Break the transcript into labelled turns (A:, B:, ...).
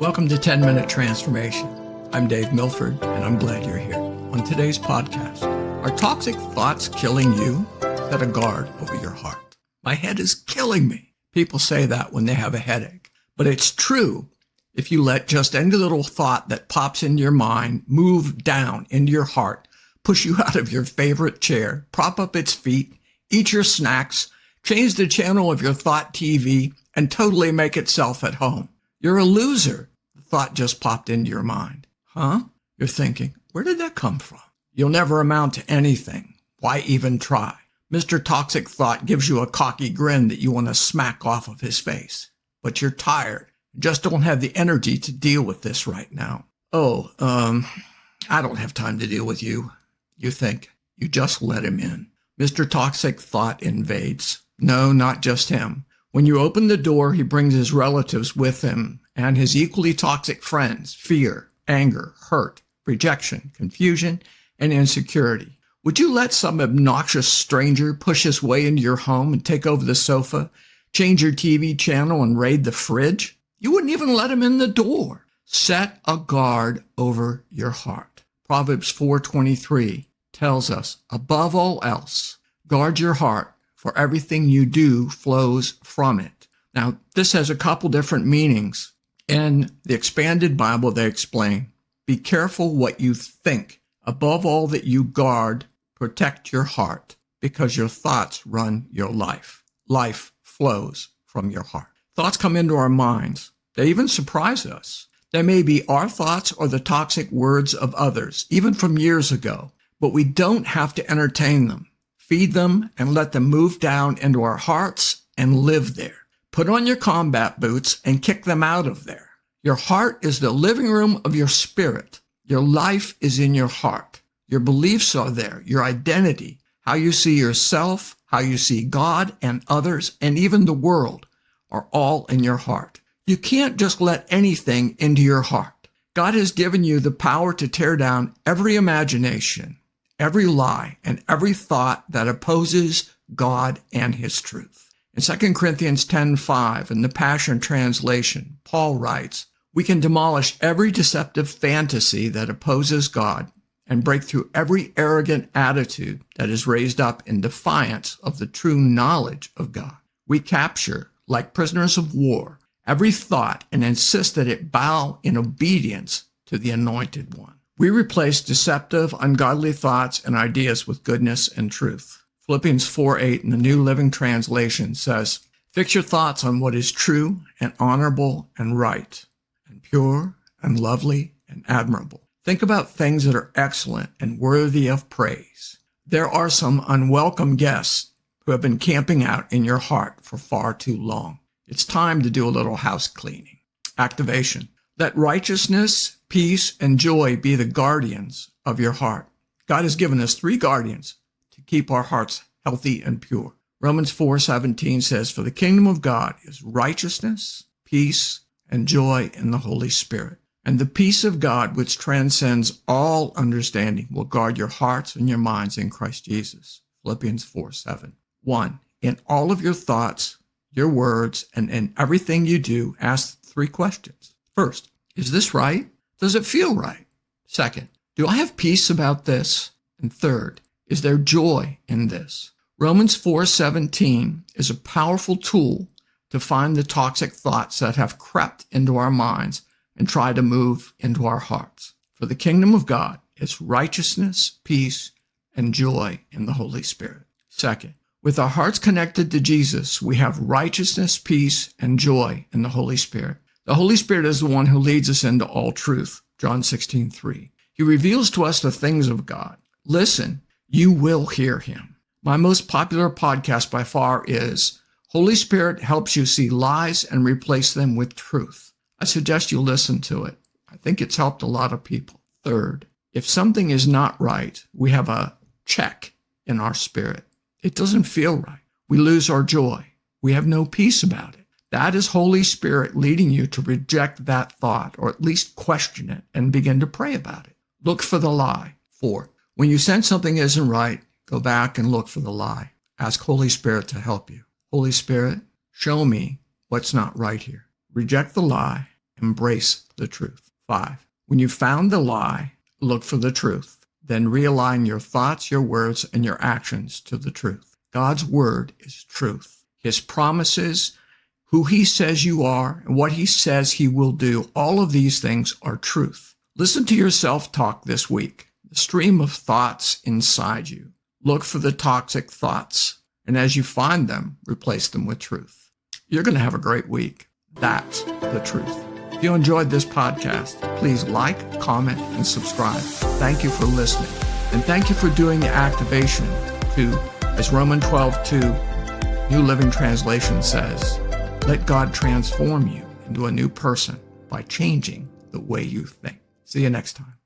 A: Welcome to 10-Minute Transformation. I'm Dave Milford, and I'm glad you're here. On today's podcast, are toxic thoughts killing you? Set a guard over your heart. My head is killing me. People say that when they have a headache. But it's true if you let just any little thought that pops into your mind move down into your heart, push you out of your favorite chair, prop up its feet, eat your snacks, change the channel of your thought TV, and totally make itself at home. You're a loser. The thought just popped into your mind. Huh? You're thinking, where did that come from? You'll never amount to anything. Why even try? Mr. Toxic Thought gives you a cocky grin that you want to smack off of his face. But you're tired. You just don't have the energy to deal with this right now. I don't have time to deal with you. You think. You just let him in. Mr. Toxic Thought invades. No, not just him. When you open the door, he brings his relatives with him and his equally toxic friends, fear, anger, hurt, rejection, confusion, and insecurity. Would you let some obnoxious stranger push his way into your home and take over the sofa, change your TV channel, and raid the fridge? You wouldn't even let him in the door. Set a guard over your heart. Proverbs 4:23 tells us, above all else, guard your heart, for everything you do flows from it. Now, this has a couple different meanings. In the Expanded Bible, they explain, be careful what you think. Above all that you guard, protect your heart, because your thoughts run your life. Life flows from your heart. Thoughts come into our minds. They even surprise us. They may be our thoughts or the toxic words of others, even from years ago, but we don't have to entertain them. Feed them and let them move down into our hearts and live there. Put on your combat boots and kick them out of there. Your heart is the living room of your spirit. Your life is in your heart. Your beliefs are there, your identity, how you see yourself, how you see God and others, and even the world are all in your heart. You can't just let anything into your heart. God has given you the power to tear down every imagination, every lie, and every thought that opposes God and his truth. In 2 Corinthians 10:5, in the Passion Translation, Paul writes, we can demolish every deceptive fantasy that opposes God and break through every arrogant attitude that is raised up in defiance of the true knowledge of God. We capture, like prisoners of war, every thought and insist that it bow in obedience to the Anointed One. We replace deceptive, ungodly thoughts and ideas with goodness and truth. Philippians 4:8 in the New Living Translation says, fix your thoughts on what is true and honorable and right and pure and lovely and admirable. Think about things that are excellent and worthy of praise. There are some unwelcome guests who have been camping out in your heart for far too long. It's time to do a little house cleaning. Activation. Let righteousness, peace, and joy be the guardians of your heart. God has given us 3 guardians to keep our hearts healthy and pure. Romans 4:17 says, for the kingdom of God is righteousness, peace, and joy in the Holy Spirit. And the peace of God, which transcends all understanding, will guard your hearts and your minds in Christ Jesus. Philippians 4:7. 1. In all of your thoughts, your words, and in everything you do, ask 3 questions. First, is this right? Does it feel right? Second, do I have peace about this? And third, is there joy in this? Romans 4:17 is a powerful tool to find the toxic thoughts that have crept into our minds and try to move into our hearts. For the kingdom of God is righteousness, peace, and joy in the Holy Spirit. Second, with our hearts connected to Jesus, we have righteousness, peace, and joy in the Holy Spirit. The Holy Spirit is the one who leads us into all truth, John 16:3. He reveals to us the things of God. Listen, you will hear him. My most popular podcast by far is Holy Spirit Helps You See Lies and Replace Them with Truth. I suggest you listen to it. I think it's helped a lot of people. Third, if something is not right, we have a check in our spirit. It doesn't feel right. We lose our joy. We have no peace about it. That is Holy Spirit leading you to reject that thought, or at least question it and begin to pray about it. Look for the lie. 4, when you sense something isn't right, go back and look for the lie. Ask Holy Spirit to help you. Holy Spirit, show me what's not right here. Reject the lie embrace the truth. 5. When you found the lie, look for the truth. Then realign your thoughts, your words, and your actions to the truth. God's word is truth. His promises, who he says you are, and what he says he will do, all of these things are truth. Listen to your self-talk this week, the stream of thoughts inside you. Look for the toxic thoughts, and as you find them, replace them with truth. You're going to have a great week. That's the truth. If you enjoyed this podcast, please like, comment, and subscribe. Thank you for listening. And thank you for doing the activation to, as Romans 12:2, New Living Translation says, let God transform you into a new person by changing the way you think. See you next time.